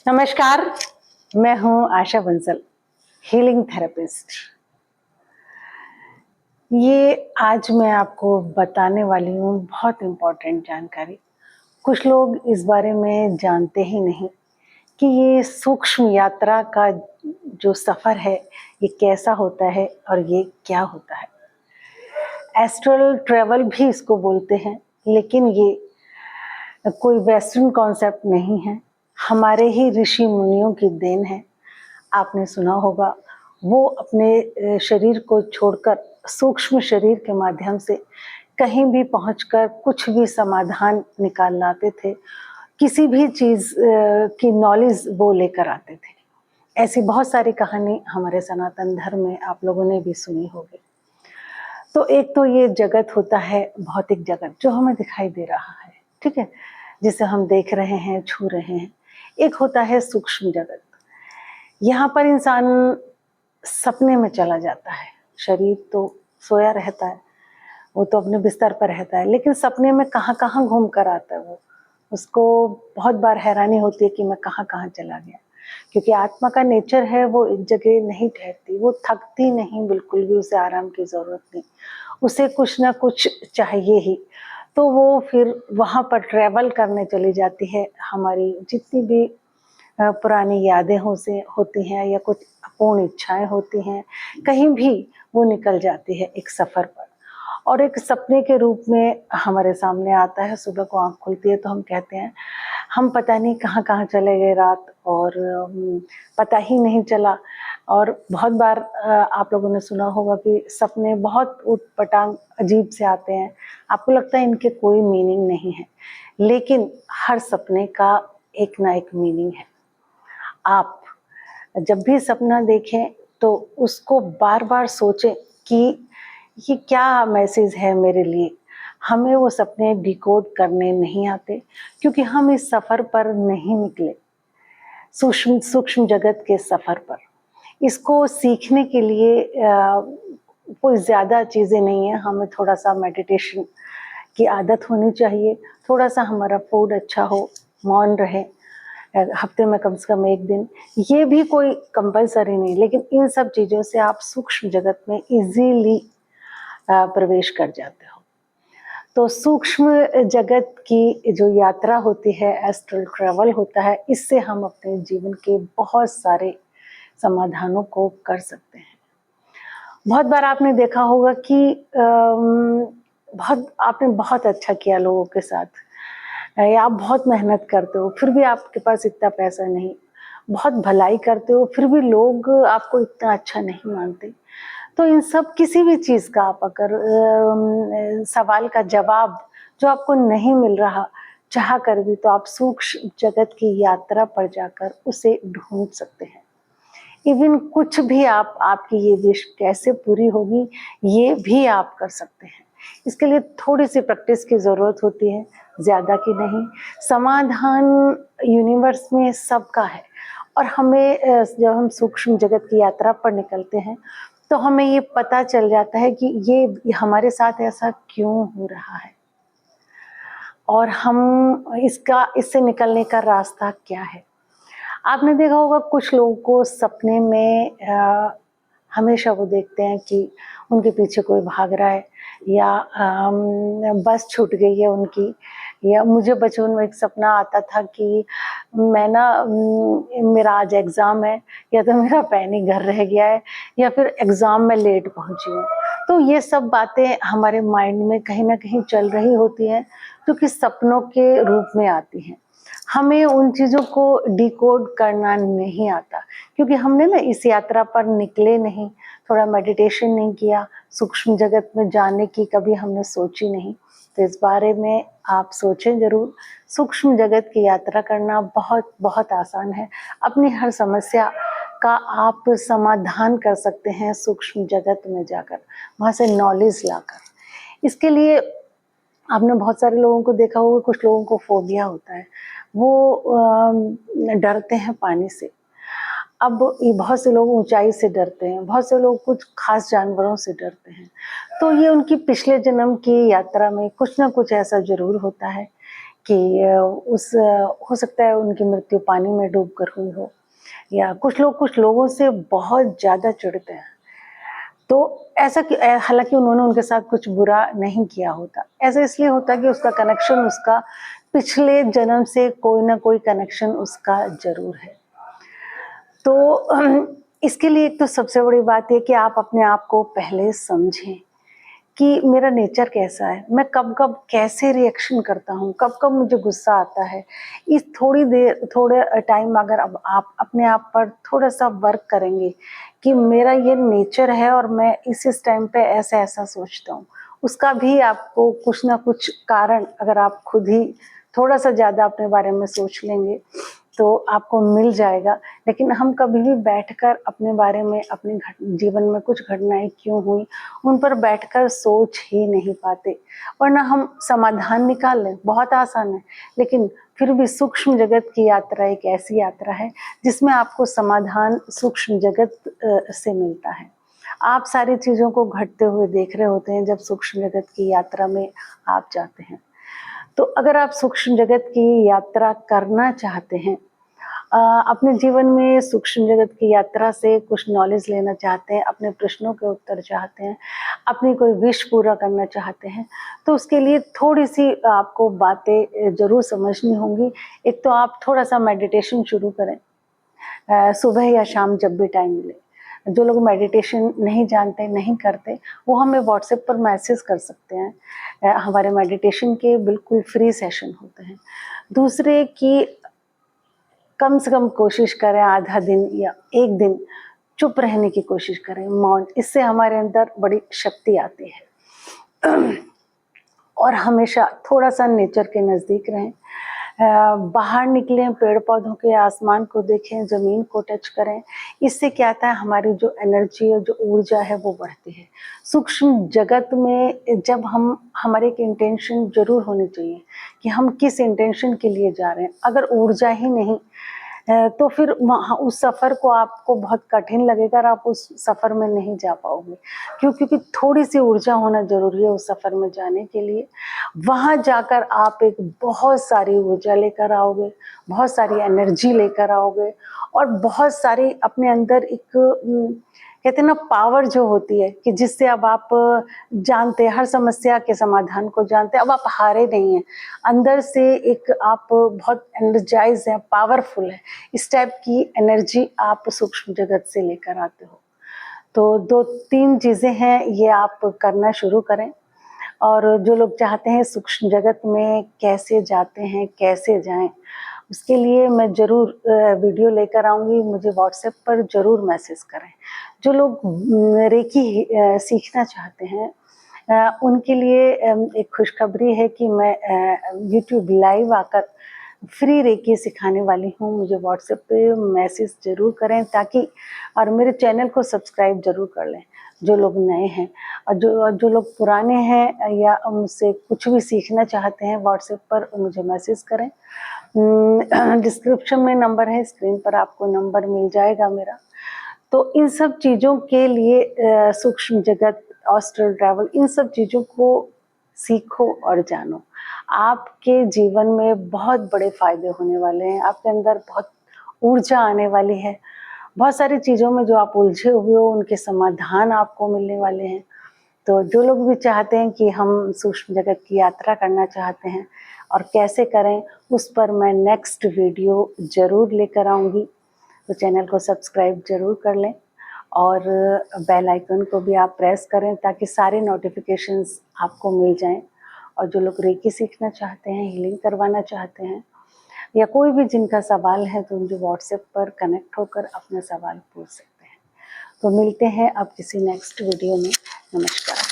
नमस्कार, मैं हूं आशा बंसल, हीलिंग थेरेपिस्ट। ये आज मैं आपको बताने वाली हूँ बहुत इम्पोर्टेंट जानकारी। कुछ लोग इस बारे में जानते ही नहीं कि ये सूक्ष्म यात्रा का जो सफ़र है, ये कैसा होता है और ये क्या होता है। एस्ट्रल ट्रैवल भी इसको बोलते हैं, लेकिन ये कोई वेस्टर्न कॉन्सेप्ट नहीं है, हमारे ही ऋषि मुनियों की देन है। आपने सुना होगा, वो अपने शरीर को छोड़कर सूक्ष्म शरीर के माध्यम से कहीं भी पहुंचकर कुछ भी समाधान निकाल लाते थे, किसी भी चीज़ की नॉलेज वो लेकर आते थे। ऐसी बहुत सारी कहानी हमारे सनातन धर्म में आप लोगों ने भी सुनी होगी। तो एक तो ये जगत होता है, भौतिक जगत जो हमें दिखाई दे रहा है, ठीक है, जिसे हम देख रहे हैं, छू रहे हैं। एक होता है सूक्ष्म जगत। यहाँ पर इंसान सपने में चला जाता है। शरीर तो सोया रहता है, वो तो अपने बिस्तर पर रहता है, लेकिन सपने में कहाँ कहाँ घूम कर आता है वो। उसको बहुत बार हैरानी होती है कि मैं कहाँ कहाँ चला गया, क्योंकि आत्मा का नेचर है, वो एक जगह नहीं ठहरती, वो थकती नहीं, बिल्कुल भी उसे आराम की जरूरत नहीं, उसे कुछ ना कुछ चाहिए ही। तो वो फिर वहाँ पर ट्रैवल करने चली जाती है। हमारी जितनी भी पुरानी यादें होती हैं या कुछ अपूर्ण इच्छाएं होती हैं, कहीं भी वो निकल जाती है एक सफ़र पर, और एक सपने के रूप में हमारे सामने आता है। सुबह को आँख खुलती है तो हम कहते हैं हम पता नहीं कहाँ कहाँ चले गए रात, और पता ही नहीं चला। और बहुत बार आप लोगों ने सुना होगा कि सपने बहुत ऊटपटांग अजीब से आते हैं, आपको लगता है इनके कोई मीनिंग नहीं है, लेकिन हर सपने का एक ना एक मीनिंग है। आप जब भी सपना देखें तो उसको बार बार सोचें कि ये क्या मैसेज है मेरे लिए। हमें वो सपने डिकोड करने नहीं आते, क्योंकि हम इस सफ़र पर नहीं निकले, सूक्ष्म सूक्ष्म जगत के सफ़र पर। इसको सीखने के लिए कोई ज़्यादा चीज़ें नहीं है। हमें थोड़ा सा मेडिटेशन की आदत होनी चाहिए, थोड़ा सा हमारा फूड अच्छा हो, मौन रहे, हफ्ते में कम से कम एक दिन, ये भी कोई कंपलसरी नहीं, लेकिन इन सब चीज़ों से आप सूक्ष्म जगत में इजीली प्रवेश कर जाते हो। तो सूक्ष्म जगत की जो यात्रा होती है, एस्ट्रल ट्रैवल होता है, इससे हम अपने जीवन के बहुत सारे समाधानों को कर सकते हैं। बहुत बार आपने देखा होगा कि आपने बहुत अच्छा किया लोगों के साथ, या आप बहुत मेहनत करते हो फिर भी आपके पास इतना पैसा नहीं, बहुत भलाई करते हो फिर भी लोग आपको इतना अच्छा नहीं मानते। तो इन सब किसी भी चीज़ का आप अगर सवाल का जवाब जो आपको नहीं मिल रहा चाह कर भी, तो आप सूक्ष्म जगत की यात्रा पर जाकर उसे ढूंढ सकते हैं। इवन कुछ भी आपकी ये विश कैसे पूरी होगी, ये भी आप कर सकते हैं। इसके लिए थोड़ी सी प्रैक्टिस की ज़रूरत होती है, ज़्यादा की नहीं। समाधान यूनिवर्स में सबका है, और हमें जब हम सूक्ष्म जगत की यात्रा पर निकलते हैं तो हमें ये पता चल जाता है कि ये हमारे साथ ऐसा क्यों हो रहा है, और हम इससे निकलने का रास्ता क्या है। आपने देखा होगा कुछ लोगों को सपने में हमेशा वो देखते हैं कि उनके पीछे कोई भाग रहा है, या बस छूट गई है उनकी। या मुझे बचपन में एक सपना आता था कि मैं ना मेरा आज एग्ज़ाम है, या तो मेरा पेन ही घर रह गया है, या फिर एग्ज़ाम में लेट पहुंची हूँ। तो ये सब बातें हमारे माइंड में कहीं ना कहीं चल रही होती हैं, जो कि सपनों के रूप में आती हैं। हमें उन चीज़ों को डिकोड करना नहीं आता, क्योंकि हमने ना इस यात्रा पर निकले नहीं, थोड़ा मेडिटेशन नहीं किया, सूक्ष्म जगत में जाने की कभी हमने सोची नहीं। तो इस बारे में आप सोचें ज़रूर। सूक्ष्म जगत की यात्रा करना बहुत बहुत आसान है। अपनी हर समस्या का आप समाधान कर सकते हैं सूक्ष्म जगत में जाकर, वहाँ से नॉलेज लाकर। इसके लिए आपने बहुत सारे लोगों को देखा होगा, कुछ लोगों को फोबिया होता है, वो डरते हैं पानी से। अब ये बहुत से लोग ऊंचाई से डरते हैं, बहुत से लोग कुछ खास जानवरों से डरते हैं। तो ये उनकी पिछले जन्म की यात्रा में कुछ ना कुछ ऐसा जरूर होता है कि हो सकता है उनकी मृत्यु पानी में डूबकर हुई हो, या कुछ लोगों से बहुत ज़्यादा चिढ़ते हैं। तो ऐसा हालाँकि उन्होंने उनके साथ कुछ बुरा नहीं किया होता। ऐसा इसलिए होता है कि उसका कनेक्शन उसका पिछले जन्म से कोई ना कोई कनेक्शन उसका ज़रूर है। तो इसके लिए एक तो सबसे बड़ी बात ये कि आप अपने आप को पहले समझें कि मेरा नेचर कैसा है, मैं कब-कब कैसे रिएक्शन करता हूँ, कब-कब मुझे गुस्सा आता है। इस थोड़े टाइम अगर अब आप अपने आप पर थोड़ा-सा वर्क करेंगे कि मेरा ये नेचर है और मैं इस टाइम पे ऐसा-ऐसा सोचता हूँ। उसका भी आपको कुछ ना कुछ कारण अगर आप खुद ही थोड़ा-सा ज़्यादा अपने बारे में सोच लेंगे, तो आपको मिल जाएगा। लेकिन हम कभी भी बैठकर अपने बारे में, अपने जीवन में कुछ घटनाएँ क्यों हुई, उन पर बैठकर सोच ही नहीं पाते। वरना हम समाधान निकाल लें, बहुत आसान है, लेकिन फिर भी सूक्ष्म जगत की यात्रा एक ऐसी यात्रा है जिसमें आपको समाधान सूक्ष्म जगत से मिलता है। आप सारी चीज़ों को घटते हुए देख रहे होते हैं जब सूक्ष्म जगत की यात्रा में आप जाते हैं। तो अगर आप सूक्ष्म जगत की यात्रा करना चाहते हैं, अपने जीवन में सूक्ष्म जगत की यात्रा से कुछ नॉलेज लेना चाहते हैं, अपने प्रश्नों के उत्तर चाहते हैं, अपनी कोई विश पूरा करना चाहते हैं, तो उसके लिए थोड़ी-सी आपको बातें ज़रूर समझनी होंगी। एक तो आप थोड़ा-सा मेडिटेशन शुरू करें, सुबह या शाम जब भी टाइम मिले। जो लोग मेडिटेशन नहीं जानते, नहीं करते, वो हमें व्हाट्सएप पर मैसेज कर सकते हैं। हमारे मेडिटेशन के बिल्कुल फ्री सेशन होते हैं। दूसरे कि कम से कम कोशिश करें आधा दिन या 1 दिन चुप रहने की कोशिश करें, मौन। इससे हमारे अंदर बड़ी शक्ति आती है। और हमेशा थोड़ा-सा नेचर के नज़दीक रहें। बाहर निकलें, पेड़-पौधों के आसमान को देखें, ज़मीन को टच करें। इससे क्या होता है, हमारी जो एनर्जी और जो ऊर्जा है वो बढ़ती है। सूक्ष्म जगत में जब हम हमारी एक इंटेंशन ज़रूर होनी चाहिए कि हम किस इंटेंशन के लिए जा रहे हैं। अगर ऊर्जा ही नहीं तो फिर वहाँ उस सफ़र को आपको बहुत कठिन लगेगा और आप उस सफ़र में नहीं जा पाओगे। क्योंकि थोड़ी-सी ऊर्जा होना ज़रूरी है उस सफ़र में जाने के लिए। वहाँ जाकर आप एक बहुत सारी ऊर्जा लेकर आओगे, बहुत सारी एनर्जी लेकर आओगे और बहुत सारी अपने अंदर एक कहते हैं ना पावर जो होती है कि जिससे अब आप जानते हैं, हर समस्या के समाधान को जानते हैं, अब आप हारे नहीं हैं। अंदर से एक आप बहुत एनर्जाइज़ हैं, पावरफुल हैं। इस टाइप की एनर्जी आप सूक्ष्म जगत से लेकर आते हो। तो 2-3 चीज़ें हैं, ये आप करना शुरू करें। और जो लोग चाहते हैं सूक्ष्म जगत में कैसे जाते हैं, कैसे जाएँ, उसके लिए मैं ज़रूर वीडियो लेकर आऊँगी, मुझे व्हाट्सएप पर ज़रूर मैसेज करें। जो लोग रेकी सीखना चाहते हैं, उनके लिए एक खुशखबरी है कि मैं यूट्यूब लाइव आकर फ्री रेकी सिखाने वाली हूँ। मुझे व्हाट्सएप पे मैसेज ज़रूर करें ताकि, और मेरे चैनल को सब्सक्राइब ज़रूर कर लें, जो लोग नए हैं। और जो लोग पुराने हैं या मुझसे कुछ भी सीखना चाहते हैं, व्हाट्सएप पर मुझे मैसेज करें। डिस्क्रिप्शन में नंबर है, स्क्रीन पर आपको नंबर मिल जाएगा मेरा। तो इन सब चीज़ों के लिए सूक्ष्म जगत, एस्ट्रल ट्रैवल, इन सब चीज़ों को सीखो और जानो। आपके जीवन में बहुत बड़े फ़ायदे होने वाले हैं, आपके अंदर बहुत ऊर्जा आने वाली है। बहुत सारी चीज़ों में जो आप उलझे हुए हो, उनके समाधान आपको मिलने वाले हैं। तो जो लोग भी चाहते हैं कि हम सूक्ष्म जगत की यात्रा करना चाहते हैं और कैसे करें, उस पर मैं नेक्स्ट वीडियो ज़रूर लेकर आऊँगी। तो चैनल को सब्सक्राइब ज़रूर कर लें और बेल आइकन को भी आप प्रेस करें ताकि सारे नोटिफिकेशंस आपको मिल जाएं। और जो लोग रेकी सीखना चाहते हैं, हीलिंग करवाना चाहते हैं, या कोई भी जिनका सवाल है, तो मुझे व्हाट्सएप पर कनेक्ट होकर अपना सवाल पूछ सकते हैं। तो मिलते हैं अब किसी नेक्स्ट वीडियो में। नमस्कार।